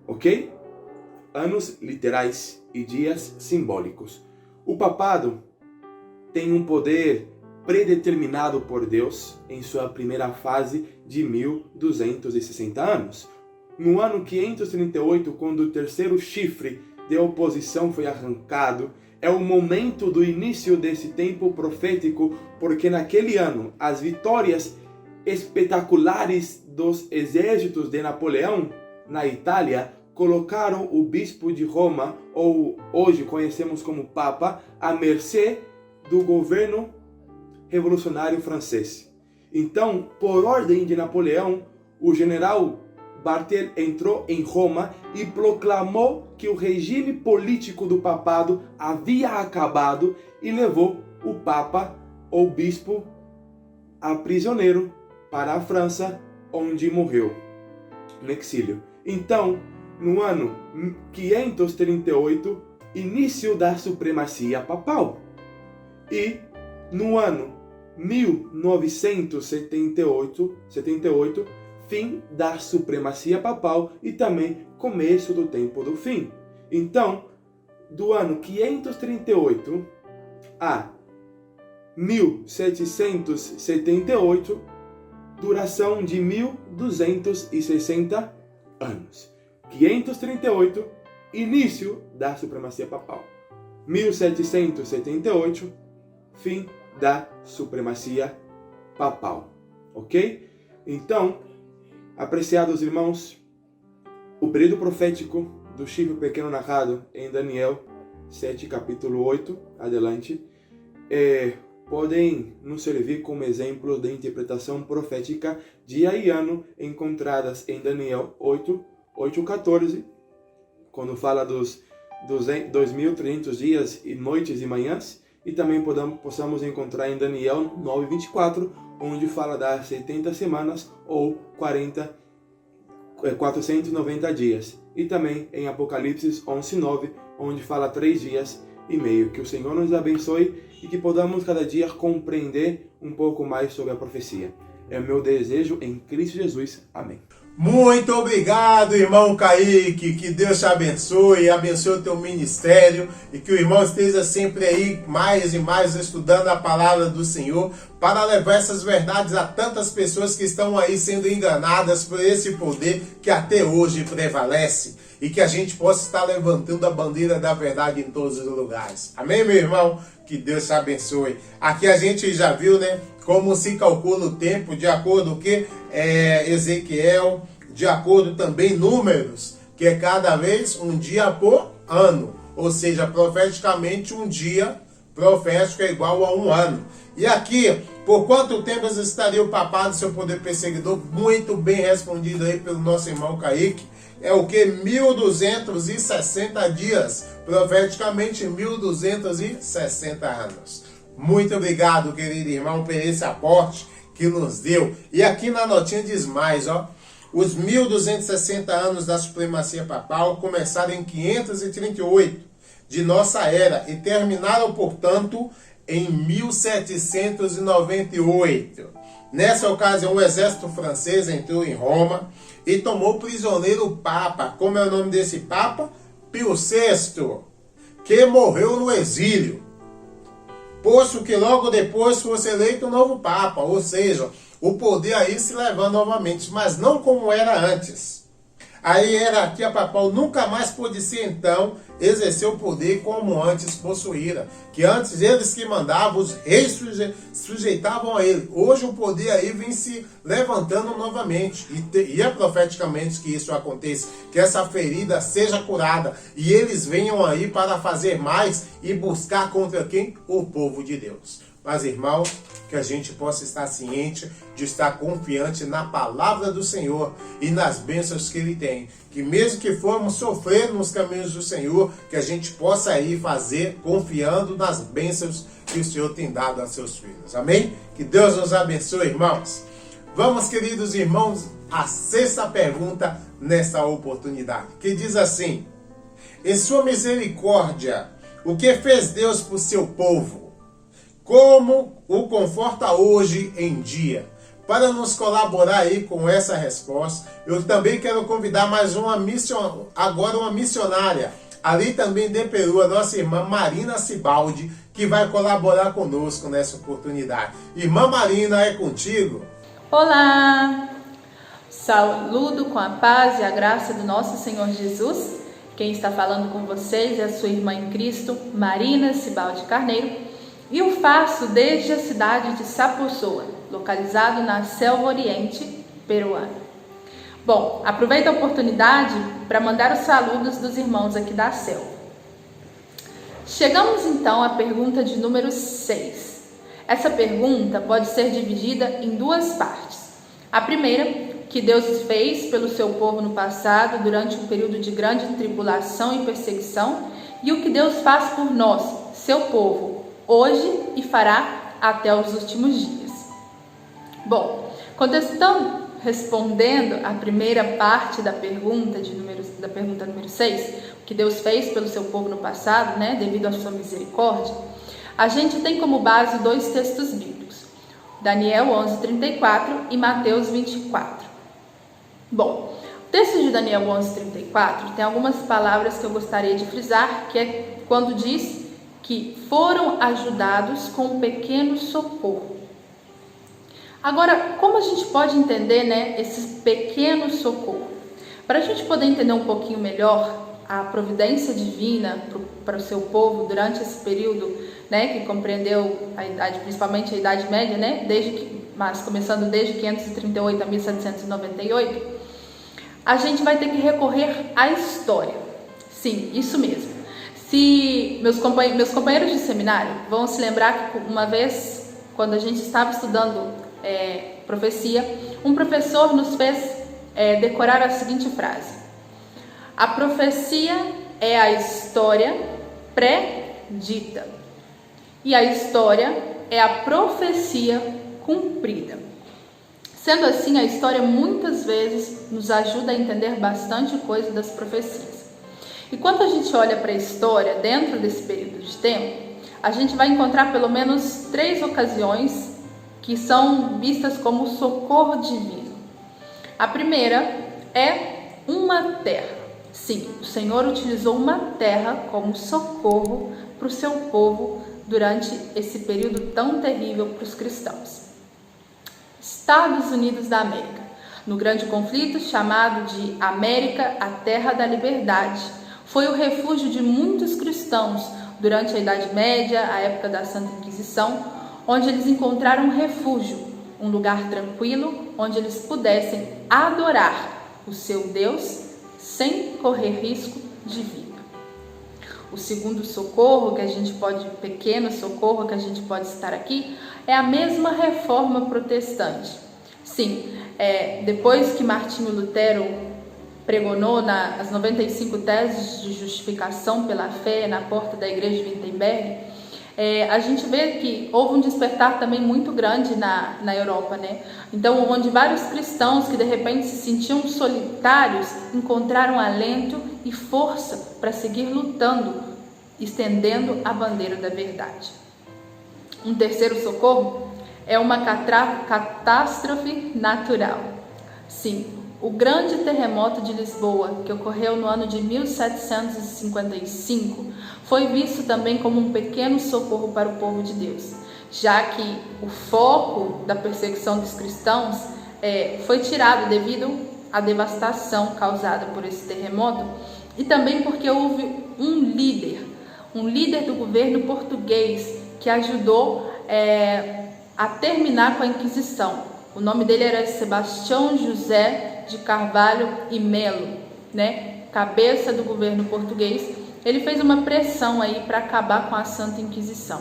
ok? Anos literais e dias simbólicos. O papado tem um poder predeterminado por Deus em sua primeira fase de 1260 anos. No ano 538, quando o terceiro chifre de oposição foi arrancado, é o momento do início desse tempo profético, porque naquele ano as vitórias espetaculares dos exércitos de Napoleão na Itália colocaram o bispo de Roma, ou hoje conhecemos como Papa, à mercê do governo revolucionário francês. Então, por ordem de Napoleão, o general Barthel entrou em Roma e proclamou que o regime político do papado havia acabado e levou o Papa ou bispo a prisioneiro para a França, onde morreu no exílio. Então, no ano 538, início da supremacia papal. E no ano 1978, fim da supremacia papal e também começo do tempo do fim. Então, do ano 538 a 1778, duração de 1260 anos. 538, início da supremacia papal. 1778, fim da supremacia papal. Ok? Então, apreciados irmãos, o período profético do chifre pequeno narrado em Daniel 7, capítulo 8, adelante, podem nos servir como exemplo de interpretação profética dia e ano encontradas em Daniel 8:14, quando fala dos 2.300 dias e noites e manhãs, e também possamos encontrar em Daniel 9:24, onde fala das 70 semanas ou 490 dias. E também em Apocalipse 11:9, onde fala 3 dias e meio. Que o Senhor nos abençoe e que podamos cada dia compreender um pouco mais sobre a profecia. É o meu desejo em Cristo Jesus. Amém. Muito obrigado, irmão Kaique, que Deus te abençoe, abençoe o teu ministério e que o irmão esteja sempre aí mais e mais estudando a palavra do Senhor para levar essas verdades a tantas pessoas que estão aí sendo enganadas por esse poder que até hoje prevalece e que a gente possa estar levantando a bandeira da verdade em todos os lugares. Amém, meu irmão? Que Deus te abençoe. Aqui a gente já viu, né, como se calcula o tempo de acordo com Ezequiel, de acordo também Números, que é cada vez um dia por ano. Ou seja, profeticamente um dia profético é igual a um ano. E aqui, por quanto tempo estaria o papado, seu poder perseguidor? Muito bem respondido aí pelo nosso irmão Kaique, é o que? 1260 dias, profeticamente 1260 anos. Muito obrigado, querido irmão, por esse aporte que nos deu. E aqui na notinha diz mais, ó. Os 1260 anos da supremacia papal começaram em 538 de nossa era e terminaram, portanto, em 1798. Nessa ocasião, o exército francês entrou em Roma e tomou prisioneiro o Papa. Como é o nome desse Papa? Pio VI, que morreu no exílio, posto que logo depois fosse eleito um novo Papa, ou seja, o poder aí se levando novamente, mas não como era antes. A hierarquia papal nunca mais pôde ser, então, exercer o poder como antes possuíra. Que antes eles que mandavam, os reis sujeitavam a ele. Hoje o poder aí vem se levantando novamente. E é profeticamente que isso aconteça. Que essa ferida seja curada. E eles venham aí para fazer mais e buscar contra quem? O povo de Deus. Mas, irmão, que a gente possa estar ciente de estar confiante na palavra do Senhor e nas bênçãos que Ele tem. Que mesmo que formos sofrer nos caminhos do Senhor, que a gente possa ir fazer confiando nas bênçãos que o Senhor tem dado a seus filhos. Amém? Que Deus nos abençoe, irmãos. Vamos, queridos irmãos, à sexta pergunta nesta oportunidade, que diz assim: em sua misericórdia, o que fez Deus por seu povo? Como o conforta hoje em dia? Para nos colaborar aí com essa resposta, eu também quero convidar mais uma missionária, ali também de Peru, a nossa irmã Marina Sibaldi, que vai colaborar conosco nessa oportunidade. Irmã Marina, é contigo. Olá! Saludo com a paz e a graça do nosso Senhor Jesus. Quem está falando com vocês é a sua irmã em Cristo, Marina Sibaldi Carneiro. E o faço desde a cidade de Sapuçoa, localizado na selva oriente peruana. Bom, aproveito a oportunidade para mandar os saludos dos irmãos aqui da selva. Chegamos então à pergunta de número 6. Essa pergunta pode ser dividida em duas partes. A primeira, que Deus fez pelo seu povo no passado, durante um período de grande tribulação e perseguição, e o que Deus faz por nós, seu povo, hoje e fará até os últimos dias. Bom, respondendo a primeira parte da pergunta número 6, o que Deus fez pelo seu povo no passado, devido à sua misericórdia, a gente tem como base dois textos bíblicos, Daniel 11:34 e Mateus 24. Bom, o texto de Daniel 11:34 tem algumas palavras que eu gostaria de frisar, que é quando diz que foram ajudados com um pequeno socorro. Agora, como a gente pode entender, esse pequeno socorro? Para a gente poder entender um pouquinho melhor a providência divina para o seu povo durante esse período, que compreendeu a idade, principalmente a Idade Média, mas começando desde 538 a 1798, a gente vai ter que recorrer à história. Sim, isso mesmo. Se meus companheiros de seminário vão se lembrar que uma vez, quando a gente estava estudando profecia, um professor nos fez decorar a seguinte frase: a profecia é a história pré-dita e a história é a profecia cumprida. Sendo assim, a história muitas vezes nos ajuda a entender bastante coisa das profecias. E quando a gente olha para a história dentro desse período de tempo, a gente vai encontrar pelo menos 3 ocasiões que são vistas como socorro divino. A primeira é uma terra. Sim, o Senhor utilizou uma terra como socorro para o seu povo durante esse período tão terrível para os cristãos. Estados Unidos da América, no grande conflito chamado de América, a Terra da Liberdade, foi o refúgio de muitos cristãos durante a Idade Média, a época da Santa Inquisição, onde eles encontraram refúgio, um lugar tranquilo, onde eles pudessem adorar o seu Deus sem correr risco de vida. O segundo socorro pequeno socorro que a gente pode citar aqui, é a mesma reforma protestante. Sim, depois que Martinho Lutero pregonou as 95 teses de justificação pela fé na porta da igreja de Wittenberg, a gente vê que houve um despertar também muito grande na Europa, né? Então, onde vários cristãos que de repente se sentiam solitários encontraram alento e força para seguir lutando, estendendo a bandeira da verdade. Um terceiro socorro é uma catástrofe natural. Sim, o grande terremoto de Lisboa, que ocorreu no ano de 1755, foi visto também como um pequeno socorro para o povo de Deus, já que o foco da perseguição dos cristãos foi tirado devido à devastação causada por esse terremoto, e também porque houve um líder do governo português que ajudou a terminar com a Inquisição. O nome dele era Sebastião José de Carvalho e Melo, né? Cabeça do governo português. Ele fez uma pressão aí para acabar com a Santa Inquisição.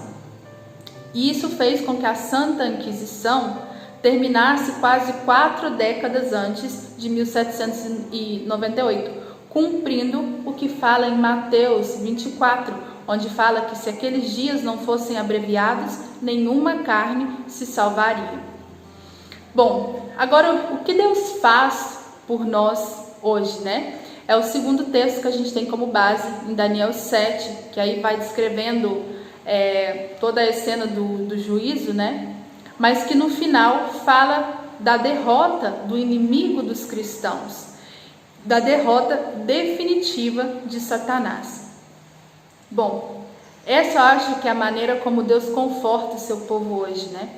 E isso fez com que a Santa Inquisição terminasse quase 4 décadas antes de 1798, cumprindo o que fala em Mateus 24, onde fala que se aqueles dias não fossem abreviados, nenhuma carne se salvaria. Bom, agora o que Deus faz por nós hoje, né? É o segundo texto que a gente tem como base em Daniel 7, que aí vai descrevendo toda a cena do juízo, né? Mas que no final fala da derrota do inimigo dos cristãos, da derrota definitiva de Satanás. Bom, essa eu acho que é a maneira como Deus conforta o seu povo hoje, né?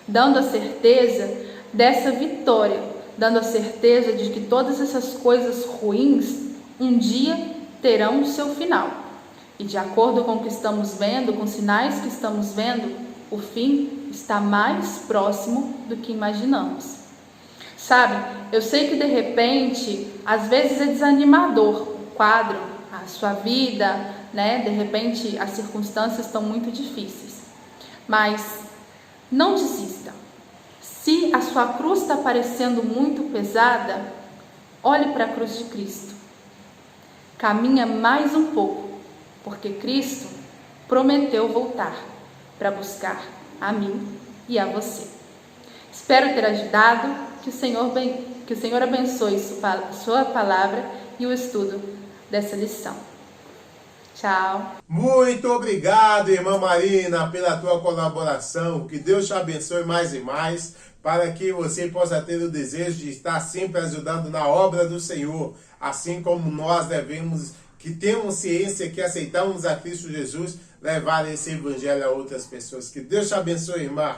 Dando a certeza dessa vitória, dando a certeza de que todas essas coisas ruins um dia terão o seu final. E de acordo com o que estamos vendo, com os sinais que estamos vendo, o fim está mais próximo do que imaginamos. Sabe, eu sei que de repente, às vezes é desanimador o quadro, a sua vida, né? De repente as circunstâncias estão muito difíceis. Mas não desista. Se a sua cruz está parecendo muito pesada, olhe para a cruz de Cristo. Caminha mais um pouco, porque Cristo prometeu voltar para buscar a mim e a você. Espero ter ajudado, que o Senhor abençoe sua palavra e o estudo dessa lição. Tchau. Muito obrigado, irmã Marina, pela tua colaboração. Que Deus te abençoe mais e mais, para que você possa ter o desejo de estar sempre ajudando na obra do Senhor, assim como nós devemos, que temos ciência que aceitamos a Cristo Jesus, levar esse evangelho a outras pessoas. Que Deus te abençoe, irmã.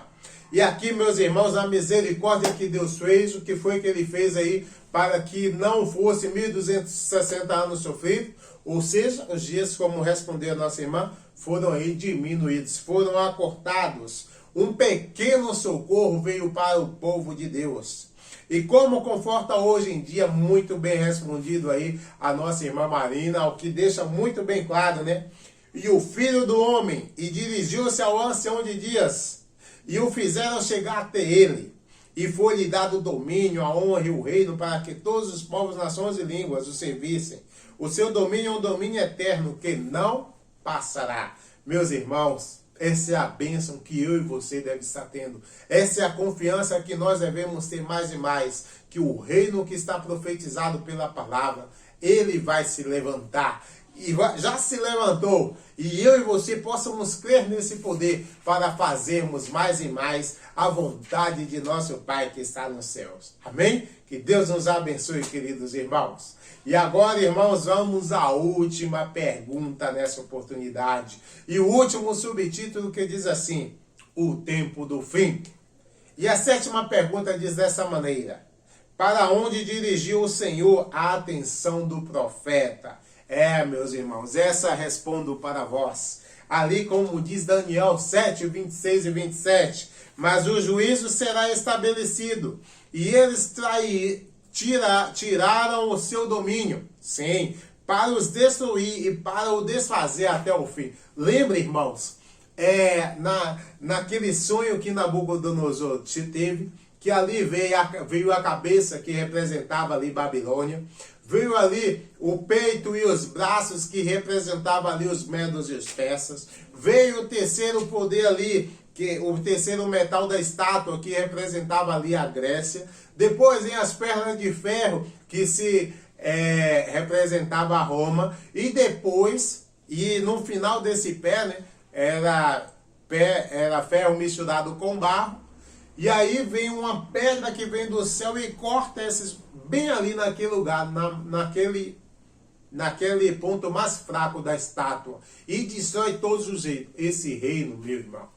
E aqui, meus irmãos, a misericórdia que Deus fez, o que foi que Ele fez aí para que não fosse 1260 anos sofridos, ou seja, os dias, como respondeu a nossa irmã, foram aí diminuídos, foram acortados. Um pequeno socorro veio para o povo de Deus. E como conforta hoje em dia, muito bem respondido aí a nossa irmã Marina, o que deixa muito bem claro, né? E o filho do homem, e dirigiu-se ao ancião de dias, e o fizeram chegar até ele. E foi-lhe dado o domínio, a honra e o reino, para que todos os povos, nações e línguas o servissem. O seu domínio é um domínio eterno, que não passará. Meus irmãos, essa é a bênção que eu e você devem estar tendo. Essa é a confiança que nós devemos ter mais e mais. Que o reino que está profetizado pela palavra, ele vai se levantar. E já se levantou. E eu e você possamos crer nesse poder para fazermos mais e mais a vontade de nosso Pai que está nos céus. Amém? Que Deus nos abençoe, queridos irmãos. E agora, irmãos, vamos à última pergunta nessa oportunidade. E o último subtítulo que diz assim: o tempo do fim. E a 7ª pergunta diz dessa maneira: para onde dirigiu o Senhor a atenção do profeta? Meus irmãos, essa respondo para vós. Ali como diz Daniel 7, 26 e 27. Mas o juízo será estabelecido, e eles tiraram o seu domínio. Sim, para os destruir e para o desfazer até o fim. Lembra, irmãos, naquele sonho que Nabucodonosor teve, que ali veio a cabeça que representava ali Babilônia, Veio ali o peito e os braços, que representavam ali os medos e os persas. Veio o terceiro poder ali, o terceiro metal da estátua, que representava ali a Grécia. Depois vem as pernas de ferro, que se representava a Roma. E depois, e no final desse pé, né, era ferro misturado com barro. E aí vem uma pedra que vem do céu e corta esses bem ali naquele lugar, naquele ponto mais fraco da estátua. E destrói todos os reinos. Esse reino, meu irmão,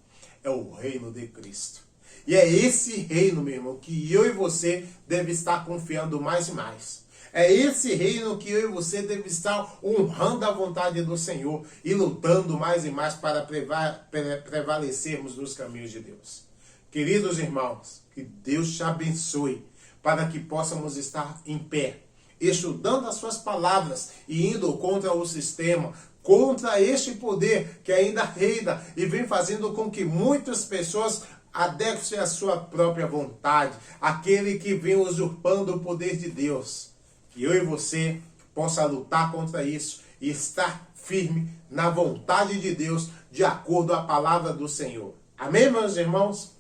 é o reino de Cristo. E é esse reino, meu irmão, que eu e você deve estar confiando mais e mais. É esse reino que eu e você deve estar honrando a vontade do Senhor e lutando mais e mais para prevalecermos nos caminhos de Deus. Queridos irmãos, que Deus te abençoe para que possamos estar em pé, estudando as suas palavras e indo contra o sistema, contra este poder que ainda reina e vem fazendo com que muitas pessoas adequem à sua própria vontade, aquele que vem usurpando o poder de Deus. Que eu e você possa lutar contra isso e estar firme na vontade de Deus, de acordo com a palavra do Senhor. Amém, meus irmãos?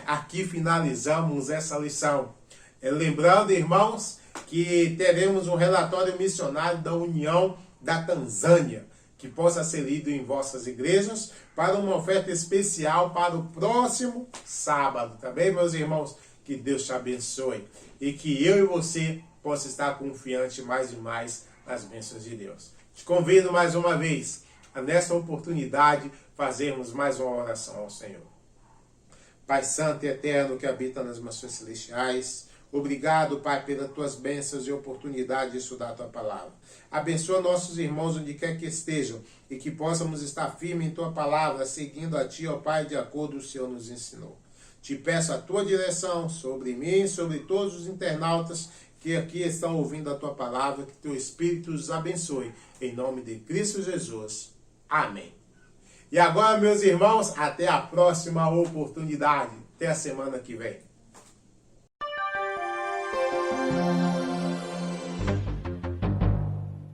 Aqui finalizamos essa lição. Lembrando, irmãos, que teremos um relatório missionário da União da Tanzânia, que possa ser lido em vossas igrejas, para uma oferta especial para o próximo sábado. Tá bem, meus irmãos? Que Deus te abençoe e que eu e você possa estar confiante mais e mais nas bênçãos de Deus. Te convido mais uma vez a, nessa oportunidade, fazermos mais uma oração ao Senhor. Pai Santo e Eterno que habita nas mansões celestiais, obrigado, Pai, pelas tuas bênçãos e oportunidade de estudar a tua palavra. Abençoa nossos irmãos onde quer que estejam e que possamos estar firmes em tua palavra, seguindo a ti, ó Pai, de acordo com o Senhor nos ensinou. Te peço a tua direção sobre mim e sobre todos os internautas que aqui estão ouvindo a tua palavra, que teu Espírito os abençoe. Em nome de Cristo Jesus. Amém. E agora, meus irmãos, até a próxima oportunidade. Até a semana que vem.